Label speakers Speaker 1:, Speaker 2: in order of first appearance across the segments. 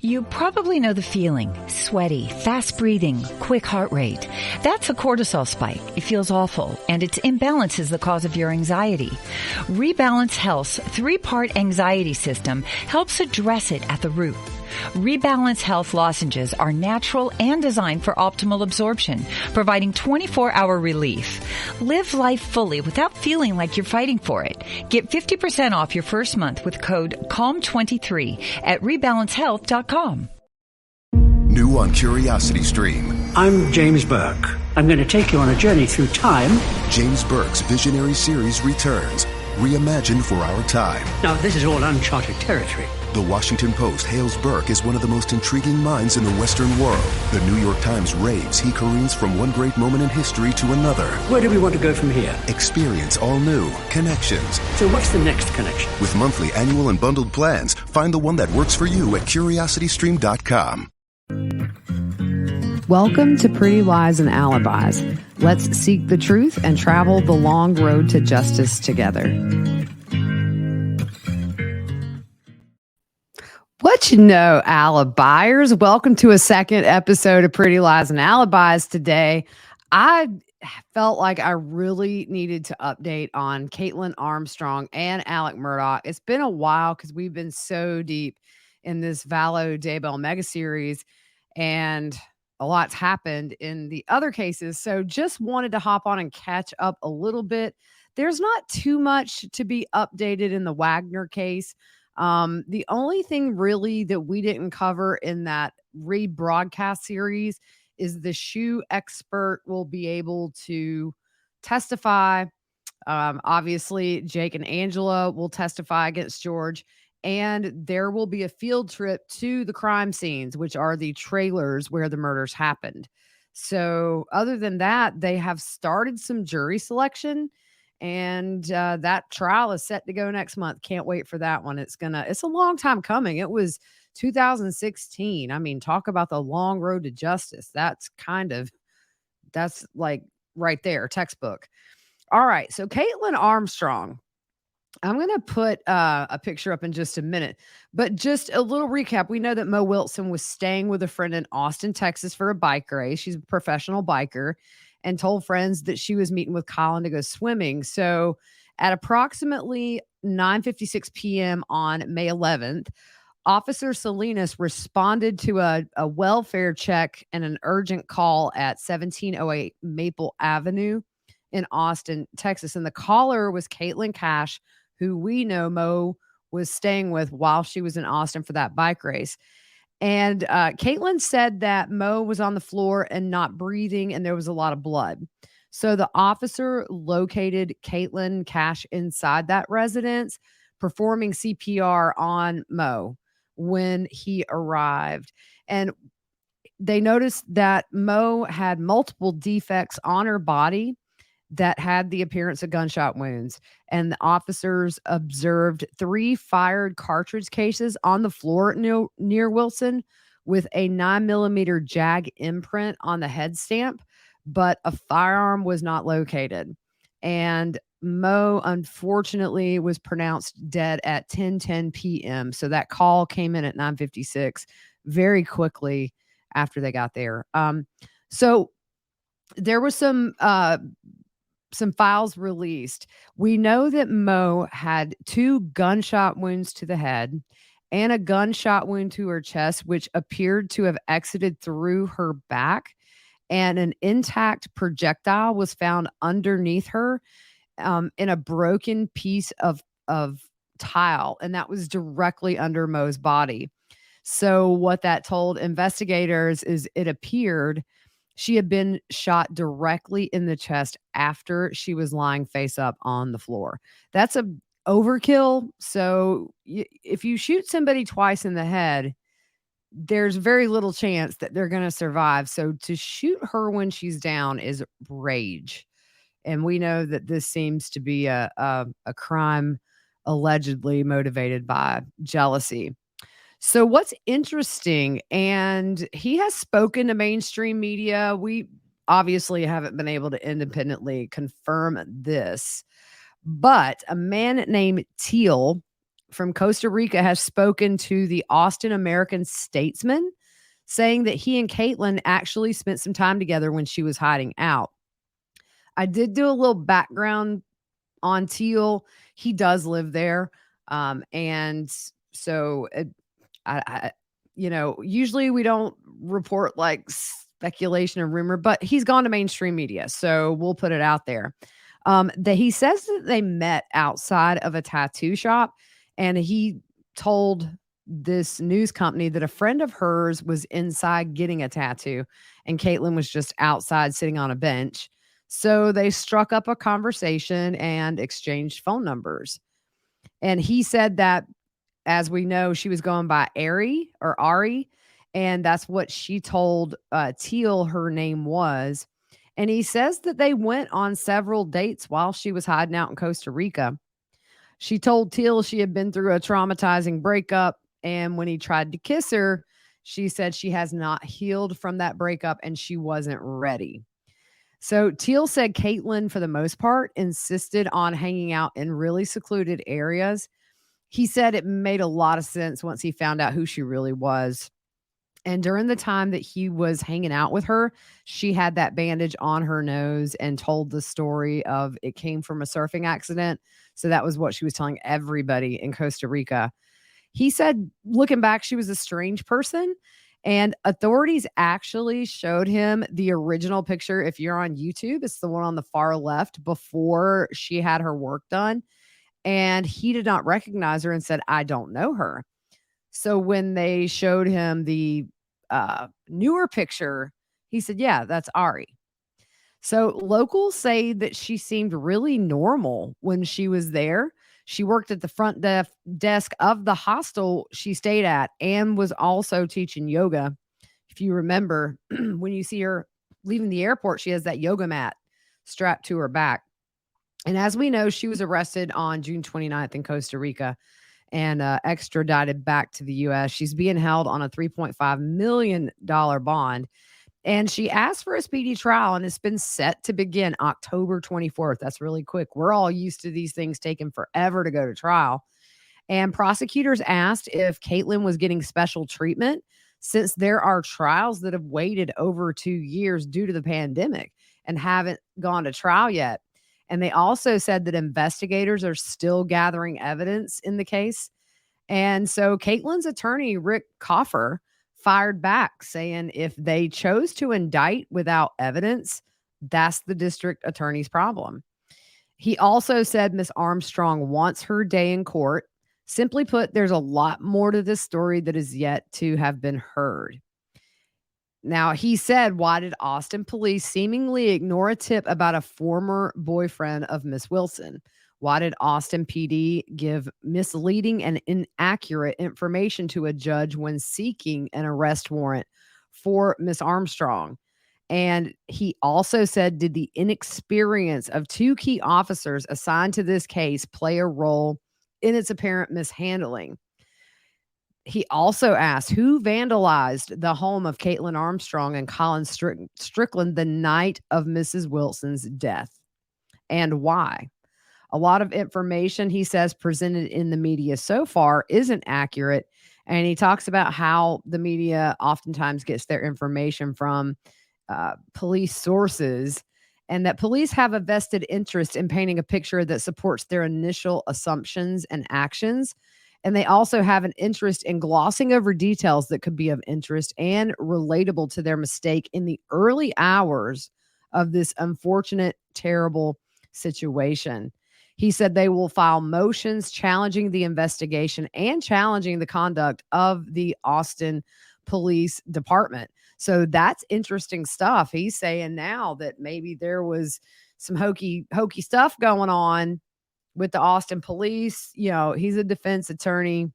Speaker 1: You probably know the feeling. Sweaty, fast breathing, quick heart rate. That's a cortisol spike. It feels awful, and its imbalance is the cause of your anxiety. Rebalance Health's 3-part anxiety system helps address it at the root. Rebalance Health lozenges are natural and designed for optimal absorption, providing 24-hour relief. Live life fully without feeling like you're fighting for it. Get 50% off your first month with code CALM23 at rebalancehealth.com.
Speaker 2: New on Curiosity Stream.
Speaker 3: I'm James Burke. I'm going to take you on a journey through time.
Speaker 2: James Burke's visionary series returns, reimagined for our time.
Speaker 3: Now, this is all uncharted territory.
Speaker 2: The Washington Post hails Burke as one of the most intriguing minds in the Western world. The New York Times raves he careens from one great moment in history to another.
Speaker 3: Where do we want to go from here?
Speaker 2: Experience all new Connections.
Speaker 3: So what's the next connection?
Speaker 2: With monthly, annual, and bundled plans, find the one that works for you at curiositystream.com.
Speaker 4: Welcome to Pretty Lies and Alibis. Let's seek the truth and travel the long road to justice together. What you know, Alibis? Welcome to a second episode of Pretty Lies and Alibis. Today, I felt like I really needed to update on Kaitlin Armstrong and Alec Murdaugh. It's been a while because we've been so deep in this Vallow Daybell mega series, and a lot's happened in the other cases. So just wanted to hop on and catch up a little bit. There's not too much to be updated in the Wagner case. The only thing really that we didn't cover in that rebroadcast series is the shoe expert will be able to testify. Obviously, Jake and Angela will testify against George, and there will be a field trip to the crime scenes, which are the trailers where the murders happened. So other than that, they have started some jury selection. And that trial is set to go next month. Can't wait for that one. It's a long time coming. It was 2016. I mean, talk about the long road to justice. That's like right there, textbook. All right. So Kaitlin Armstrong, I'm going to put a picture up in just a minute, but just a little recap. We know that Mo Wilson was staying with a friend in Austin, Texas for a bike race. She's a professional biker, and told friends that she was meeting with Colin to go swimming. So at approximately 9:56 p.m. on May 11th, Officer Salinas responded to a welfare check and an urgent call at 1708 Maple Avenue in Austin, Texas. And the caller was Kaitlin Cash, who we know Mo was staying with while she was in Austin for that bike race. And Kaitlin said that Mo was on the floor and not breathing, and there was a lot of blood. So the officer located Kaitlin Cash inside that residence, performing CPR on Mo when he arrived. And they noticed that Mo had multiple defects on her body that had the appearance of gunshot wounds. And the officers observed 3 fired cartridge cases on the floor near Wilson with a 9mm JAG imprint on the head stamp, but a firearm was not located. And Mo, unfortunately, was pronounced dead at 10:10 p.m. So that call came in at 9:56 very quickly after they got there. So there was some files released. We know that Mo had 2 gunshot wounds to the head and a gunshot wound to her chest, which appeared to have exited through her back. And an intact projectile was found underneath her in a broken piece of tile. And that was directly under Mo's body. So what that told investigators is it appeared she had been shot directly in the chest after she was lying face up on the floor. That's a overkill. So if you shoot somebody twice in the head, there's very little chance that they're going to survive. So to shoot her when she's down is rage. And we know that this seems to be a crime allegedly motivated by jealousy. So what's interesting, and he has spoken to mainstream media. We obviously haven't been able to independently confirm this, but a man named Teal from Costa Rica has spoken to the Austin American-Statesman, saying that he and Kaitlin actually spent some time together when she was hiding out. I did do a little background on Teal. He does live there. And so usually we don't report like speculation and rumor, but he's gone to mainstream media. So we'll put it out there. That he says that they met outside of a tattoo shop, and he told this news company that a friend of hers was inside getting a tattoo and Kaitlin was just outside sitting on a bench. So they struck up a conversation and exchanged phone numbers. And he said that, as we know, she was going by Ari, and that's what she told Teal her name was. And he says that they went on several dates while she was hiding out in Costa Rica. She told Teal she had been through a traumatizing breakup, and when he tried to kiss her, she said she has not healed from that breakup and she wasn't ready. So Teal said Kaitlin, for the most part, insisted on hanging out in really secluded areas. He said it made a lot of sense once he found out who she really was. And during the time that he was hanging out with her, she had that bandage on her nose and told the story of it came from a surfing accident. So that was what she was telling everybody in Costa Rica. He said, looking back, she was a strange person. And authorities actually showed him the original picture. If you're on YouTube, it's the one on the far left before she had her work done. And he did not recognize her and said, I don't know her. So when they showed him the newer picture, he said, yeah, that's Ari. So locals say that she seemed really normal when she was there. She worked at the front desk of the hostel she stayed at and was also teaching yoga. If you remember, when you see her leaving the airport, she has that yoga mat strapped to her back. And as we know, she was arrested on June 29th in Costa Rica and extradited back to the U.S. She's being held on a $3.5 million bond. And she asked for a speedy trial, and it's been set to begin October 24th. That's really quick. We're all used to these things taking forever to go to trial. And prosecutors asked if Kaitlin was getting special treatment since there are trials that have waited over 2 years due to the pandemic and haven't gone to trial yet. And they also said that investigators are still gathering evidence in the case. And so Caitlin's attorney, Rick Coffer, fired back saying if they chose to indict without evidence, that's the district attorney's problem. He also said Miss Armstrong wants her day in court. Simply put, there's a lot more to this story that is yet to have been heard. Now, he said, why did Austin police seemingly ignore a tip about a former boyfriend of Miss Wilson? Why did Austin PD give misleading and inaccurate information to a judge when seeking an arrest warrant for Miss Armstrong? And he also said, did the inexperience of two key officers assigned to this case play a role in its apparent mishandling? He also asked who vandalized the home of Kaitlin Armstrong and Colin Strickland the night of Mrs. Wilson's death, and why. A lot of information, he says, presented in the media so far isn't accurate. And he talks about how the media oftentimes gets their information from police sources, and that police have a vested interest in painting a picture that supports their initial assumptions and actions. And they also have an interest in glossing over details that could be of interest and relatable to their mistake in the early hours of this unfortunate, terrible situation. He said they will file motions challenging the investigation and challenging the conduct of the Austin Police Department. So that's interesting stuff. He's saying now that maybe there was some hokey stuff going on with the Austin police. You know, he's a defense attorney.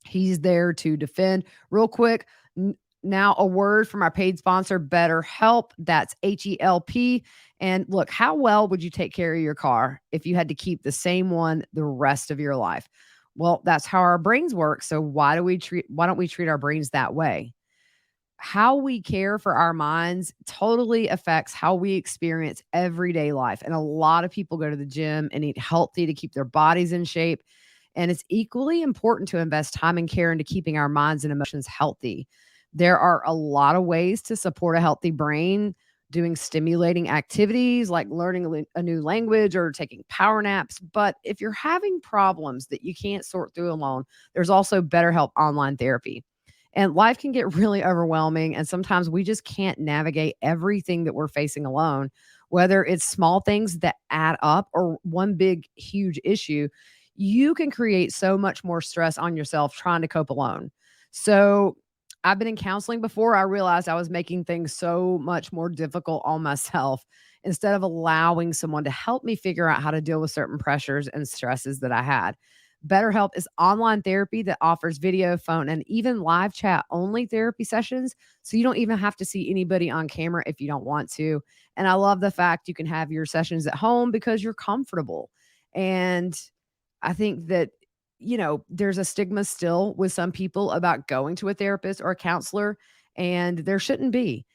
Speaker 4: He's there to defend. Real quick, now a word from our paid sponsor, BetterHelp. That's HELP. And look, how well would you take care of your car if you had to keep the same one the rest of your life? Well, that's how our brains work. So why don't we treat our brains that way? How we care for our minds totally affects how we experience everyday life. And a lot of people go to the gym and eat healthy to keep their bodies in shape. And it's equally important to invest time and care into keeping our minds and emotions healthy. There are a lot of ways to support a healthy brain, doing stimulating activities like learning a new language or taking power naps. But if you're having problems that you can't sort through alone, there's also BetterHelp online therapy. And life can get really overwhelming. And sometimes we just can't navigate everything that we're facing alone, whether it's small things that add up or one big, huge issue. You can create so much more stress on yourself trying to cope alone. So, I've been in counseling before. I realized I was making things so much more difficult on myself instead of allowing someone to help me figure out how to deal with certain pressures and stresses that I had. BetterHelp is online therapy that offers video, phone, and even live chat only therapy sessions. So you don't even have to see anybody on camera if you don't want to. And I love the fact you can have your sessions at home because you're comfortable. And I think that, there's a stigma still with some people about going to a therapist or a counselor, and there shouldn't be.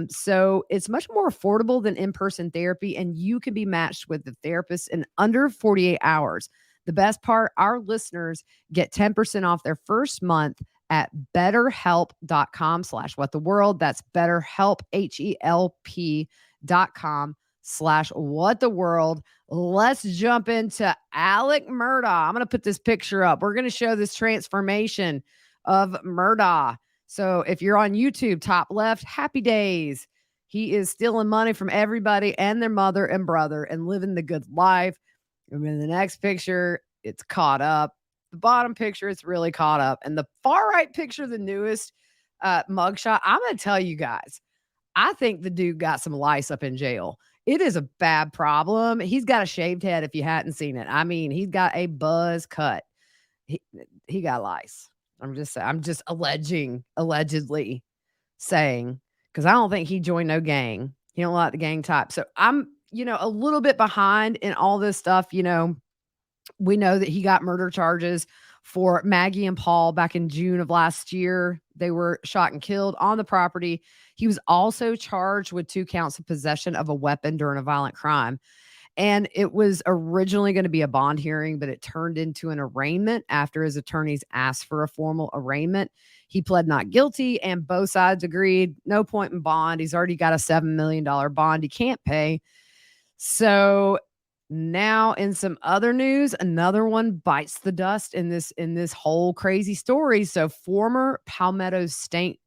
Speaker 4: So it's much more affordable than in-person therapy, and you can be matched with the therapist in under 48 hours. The best part, our listeners get 10% off their first month at betterhelp.com/whattheworld. That's betterhelp, HELP.com/whattheworld. Let's jump into Alec Murdaugh. I'm going to put this picture up. We're going to show this transformation of Murdaugh. So if you're on YouTube, top left, happy days. He is stealing money from everybody and their mother and brother and living the good life. And in the next picture, it's caught up. The bottom picture, it's really caught up. And the far right picture, the newest mugshot, I'm going to tell you guys, I think the dude got some lice up in jail. It is a bad problem. He's got a shaved head if you hadn't seen it. I mean, he's got a buzz cut. He got lice. I'm just allegedly saying, because I don't think he joined no gang. He don't like the gang type. So I'm, a little bit behind in all this stuff. We know that he got murder charges for Maggie and Paul back in June of last year. They were shot and killed on the property. He was also charged with 2 counts of possession of a weapon during a violent crime. And it was originally going to be a bond hearing, but it turned into an arraignment after his attorneys asked for a formal arraignment. He pled not guilty, and both sides agreed, no point in bond. He's already got a $7 million bond he can't pay. So now in some other news, another one bites the dust in this whole crazy story. So former Palmetto State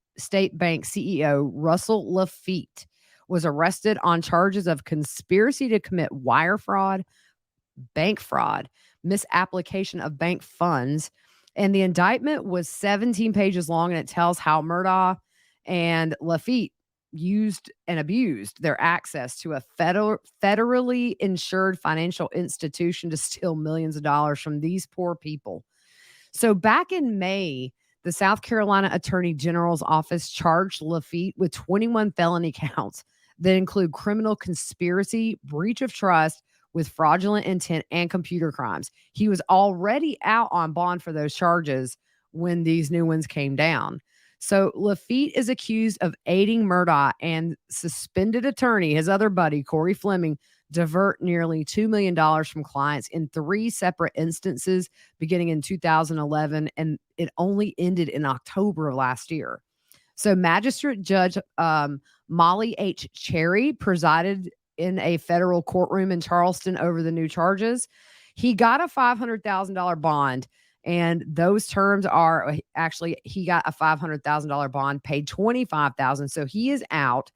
Speaker 4: Bank CEO Russell Laffitte was arrested on charges of conspiracy to commit wire fraud, bank fraud, misapplication of bank funds. And the indictment was 17 pages long, and it tells how Murdaugh and Laffitte used and abused their access to a federally insured financial institution to steal millions of dollars from these poor people. So back in May, the South Carolina Attorney General's office charged Laffitte with 21 felony counts that include criminal conspiracy, breach of trust with fraudulent intent, and computer crimes. He was already out on bond for those charges when these new ones came down. So Laffitte is accused of aiding Murdaugh and suspended attorney, his other buddy, Corey Fleming, divert nearly $2 million from clients in 3 separate instances beginning in 2011, and it only ended in October of last year. So Magistrate Judge Molly H. Cherry presided in a federal courtroom in Charleston over the new charges. He got a $500,000 bond. And those terms are actually, he got a $500,000 bond, paid $25,000. So he is out.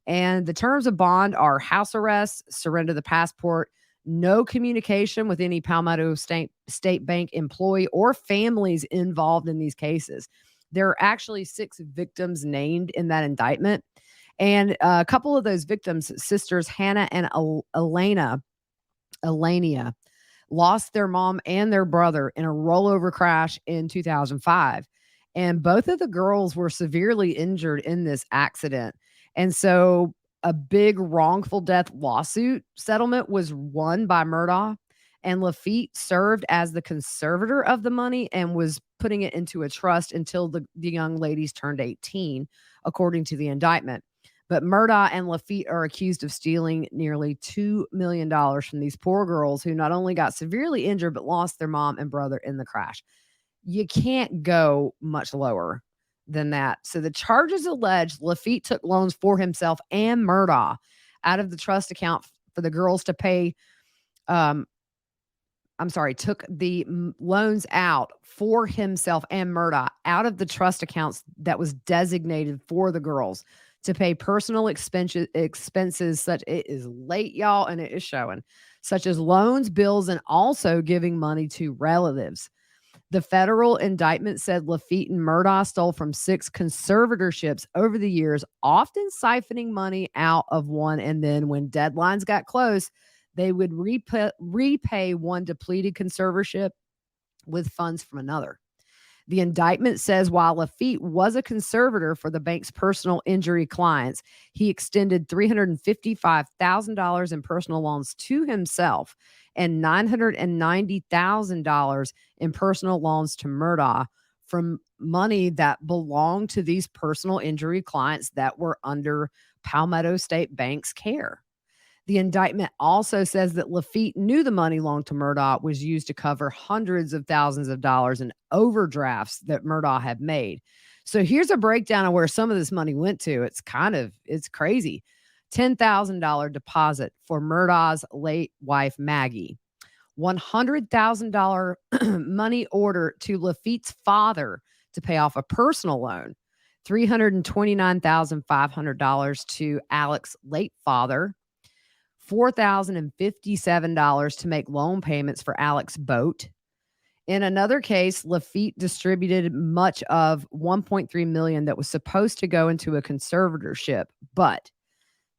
Speaker 4: And the terms of bond are house arrest, surrender the passport, no communication with any Palmetto State Bank employee or families involved in these cases. There are actually 6 victims named in that indictment. And a couple of those victims, sisters Hannah and Elania, lost their mom and their brother in a rollover crash in 2005. And both of the girls were severely injured in this accident. And so a big wrongful death lawsuit settlement was won by Murdaugh, and Laffitte served as the conservator of the money and was putting it into a trust until the young ladies turned 18, according to the indictment. But Murdaugh and Laffitte are accused of stealing nearly $2 million from these poor girls who not only got severely injured, but lost their mom and brother in the crash. You can't go much lower than that. So the charges allege Laffitte took loans for himself and Murdaugh out of the trust account for the girls to pay. Took the loans out for himself and Murdaugh out of the trust accounts that was designated for the girls to pay personal expenses such it is late, y'all, and it is showing, such as loans, bills, and also giving money to relatives. The federal indictment said Laffitte and Murdaugh stole from 6 conservatorships over the years, often siphoning money out of one, and then when deadlines got close, they would repay one depleted conservatorship with funds from another. The indictment says while Laffitte was a conservator for the bank's personal injury clients, he extended $355,000 in personal loans to himself and $990,000 in personal loans to Murdaugh from money that belonged to these personal injury clients that were under Palmetto State Bank's care. The indictment also says that Laffitte knew the money loaned to Murdaugh was used to cover hundreds of thousands of dollars in overdrafts that Murdaugh had made. So here's a breakdown of where some of this money went to. It's crazy. $10,000 deposit for Murdaugh's late wife, Maggie. $100,000 money order to Laffitte's father to pay off a personal loan. $329,500 to Alec's late father. $4,057 to make loan payments for Alec's boat. In another case, Laffitte distributed much of $1.3 million that was supposed to go into a conservatorship, but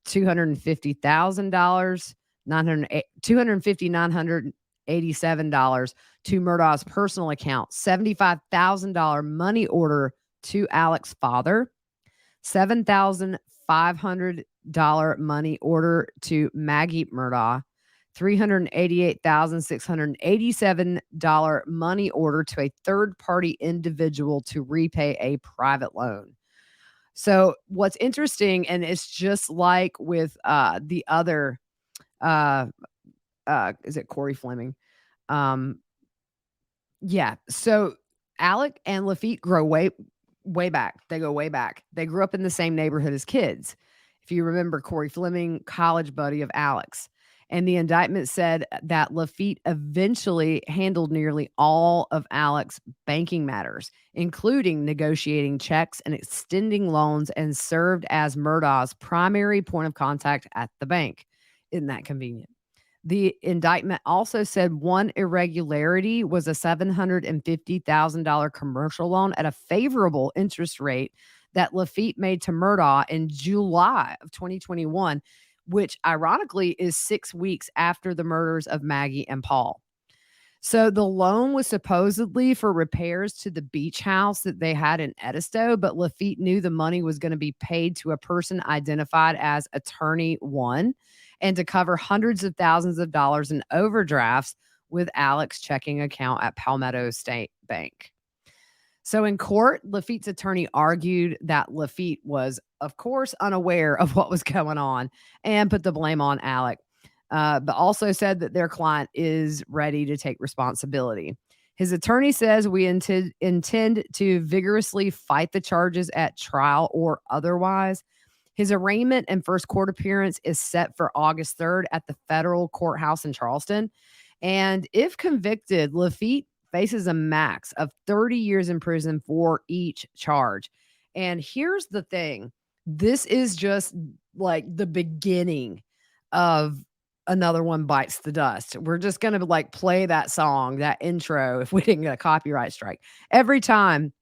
Speaker 4: $250,000, $987 to Murdaugh's personal account, $75,000 money order to Alec's father, $7,500 money order to Maggie Murdaugh, $388,687 money order to a third-party individual to repay a private loan. So what's interesting, and it's just like with the other, is it Corey Fleming? Yeah. So Alec and Laffitte grow way back. They go way back. They grew up in the same neighborhood as kids. If you remember, Corey Fleming, college buddy of Alec's. And the indictment said that Laffitte eventually handled nearly all of Alec's banking matters, including negotiating checks and extending loans, and served as Murdaugh's primary point of contact at the bank. Isn't that convenient? The indictment also said one irregularity was a $750,000 commercial loan at a favorable interest rate that Laffitte made to Murdaugh in July of 2021, which ironically is 6 weeks after the murders of Maggie and Paul. So the loan was supposedly for repairs to the beach house that they had in Edisto, but Laffitte knew the money was going to be paid to a person identified as Attorney One and to cover hundreds of thousands of dollars in overdrafts with Alec's checking account at Palmetto State Bank. So in court, Laffitte's attorney argued that Laffitte was, of course, unaware of what was going on and put the blame on Alec, but also said that their client is ready to take responsibility. His attorney says we intend to vigorously fight the charges at trial or otherwise. His arraignment and first court appearance is set for August 3rd at the federal courthouse in Charleston. And if convicted, Laffitte faces a max of 30 years in prison for each charge. And here's the thing. This is just like the beginning of Another One Bites the Dust. We're just going to like play that song, that intro, if we didn't get a copyright strike. Every time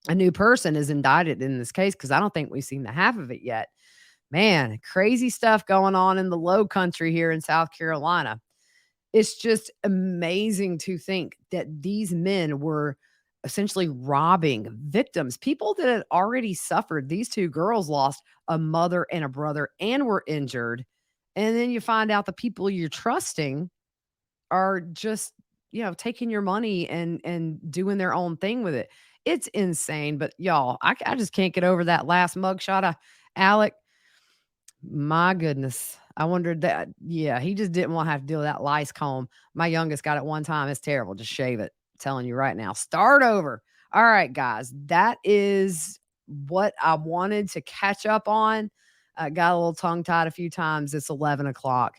Speaker 4: a new person is indicted in this case, because I don't think we've seen the half of it yet. Man, crazy stuff going on in the low country here in South Carolina. It's just amazing to think that these men were essentially robbing victims, people that had already suffered. These two girls lost a mother and a brother and were injured. And then you find out the people you're trusting are just, taking your money and doing their own thing with it. It's insane. But y'all, I just can't get over that last mugshot of Alec. My goodness. I wondered that. Yeah, he just didn't want to have to deal with that lice comb. My youngest got it one time. It's terrible. Just shave it. I'm telling you right now. Start over. All right, guys. That is what I wanted to catch up on. Got a little tongue-tied a few times. It's 11 o'clock.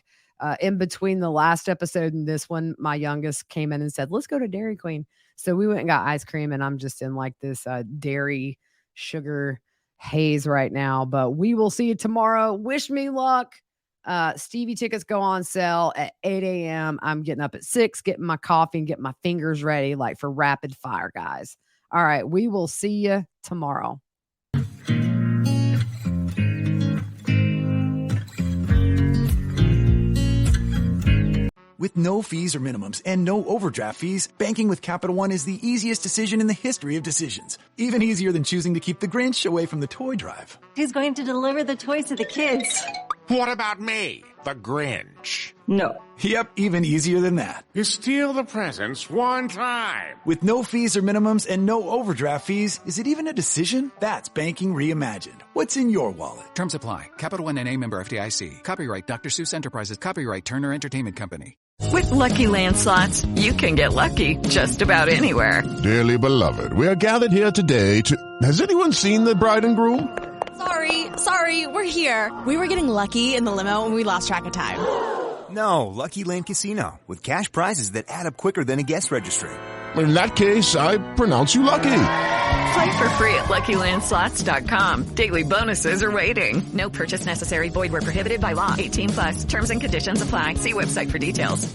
Speaker 4: In between the last episode and this one, my youngest came in and said, let's go to Dairy Queen. So we went and got ice cream, and I'm just in like this dairy sugar haze right now. But we will see you tomorrow. Wish me luck. Stevie tickets go on sale at 8 a.m. I'm getting up at 6, getting my coffee and getting my fingers ready like for rapid fire, guys. All right. We will see you tomorrow.
Speaker 5: With no fees or minimums and no overdraft fees, banking with Capital One is the easiest decision in the history of decisions. Even easier than choosing to keep the Grinch away from the toy drive.
Speaker 6: Who's going to deliver the toys to the kids?
Speaker 7: What about me, the Grinch?
Speaker 6: No.
Speaker 5: Yep, even easier than that.
Speaker 7: You steal the presents one time.
Speaker 5: With no fees or minimums and no overdraft fees, is it even a decision? That's banking reimagined. What's in your wallet?
Speaker 8: Terms apply. Capital One N.A. member FDIC. Copyright Dr. Seuss Enterprises. Copyright Turner Entertainment Company.
Speaker 9: With Lucky Land Slots, you can get lucky just about anywhere.
Speaker 10: Dearly beloved, we are gathered here today to... Has anyone seen the bride and groom?
Speaker 11: Sorry, we're here. We were getting lucky in the limo and we lost track of time.
Speaker 12: No, Lucky Land Casino, with cash prizes that add up quicker than a guest registry.
Speaker 10: In that case, I pronounce you lucky.
Speaker 9: Play for free at LuckyLandSlots.com. Daily bonuses are waiting. No purchase necessary. Void where prohibited by law. 18+. Terms and conditions apply. See website for details.